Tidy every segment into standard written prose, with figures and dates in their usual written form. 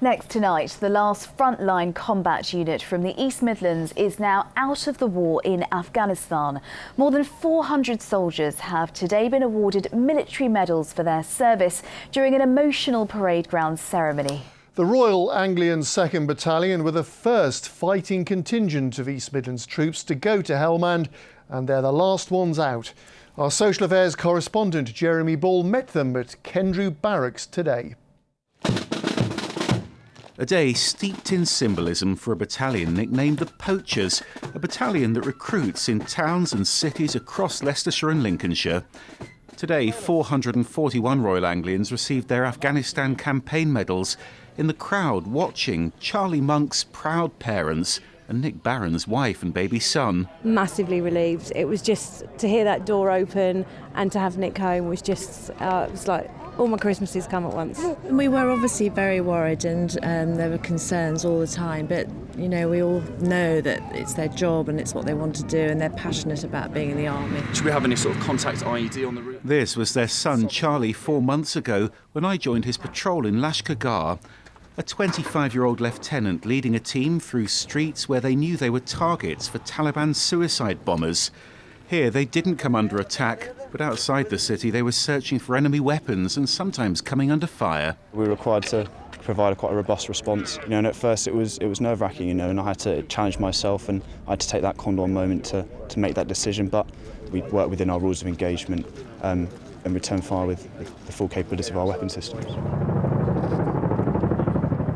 Next tonight, the last frontline combat unit from the East Midlands is now out of the war in Afghanistan. More than 400 soldiers have today been awarded military medals for their service during an emotional parade ground ceremony. The Royal Anglians 2nd Battalion were the first fighting contingent of East Midlands troops to go to Helmand, and they're the last ones out. Our social affairs correspondent Jeremy Ball met them at Kendrew Barracks today. A day steeped in symbolism for a battalion nicknamed the Poachers, a battalion that recruits in towns and cities across Leicestershire and Lincolnshire. Today, 441 Royal Anglians received their Afghanistan campaign medals. In the crowd watching, Charlie Monk's proud parents and Nick Barron's wife and baby son. Massively relieved. It was just to hear that door open and to have Nick home was just, it was like all my Christmases come at once. We were obviously very worried and there were concerns all the time, but you know, we all know that it's their job and it's what they want to do and they're passionate about being in the army. Should we have any sort of contact IED on the route? This was their son Charlie 4 months ago when I joined his patrol in Lashkar. A 25-year-old lieutenant leading a team through streets where they knew they were targets for Taliban suicide bombers. Here they didn't come under attack, but outside the city they were searching for enemy weapons and sometimes coming under fire. We were required to provide quite a robust response, and at first it was nerve-wracking, and I had to challenge myself and I had to take that condor moment to make that decision, but we worked within our rules of engagement and returned fire with the full capability of our weapon systems.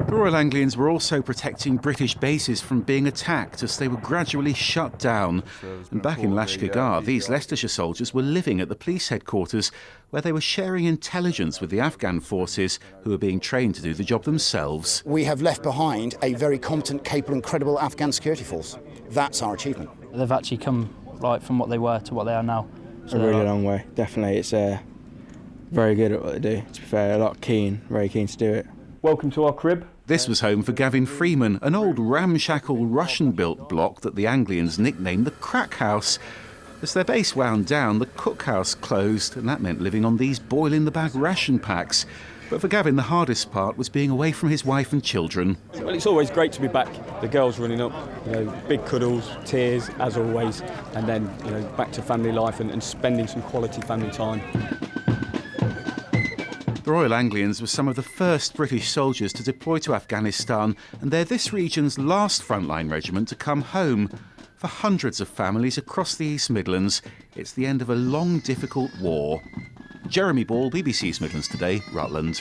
The Royal Anglians were also protecting British bases from being attacked as they were gradually shut down. And back in Lashkar, these Leicestershire soldiers were living at the police headquarters where they were sharing intelligence with the Afghan forces who were being trained to do the job themselves. We have left behind a very competent, capable and credible Afghan security force. That's our achievement. They've actually come right from what they were to what they are now. So a really long way, definitely. It's very good at what they do, to be fair, very keen to do it. Welcome to our crib. This was home for Gavin Freeman, an old ramshackle Russian-built block that the Anglians nicknamed the Crack House. As their base wound down, the cookhouse closed, and that meant living on these boil-in-the-bag ration packs. But for Gavin, the hardest part was being away from his wife and children. Well, it's always great to be back. The girls running up, big cuddles, tears, as always, and then, back to family life and spending some quality family time. The Royal Anglians were some of the first British soldiers to deploy to Afghanistan, and they're this region's last frontline regiment to come home. For hundreds of families across the East Midlands, it's the end of a long, difficult war. Jeremy Ball, BBC East Midlands Today, Rutland.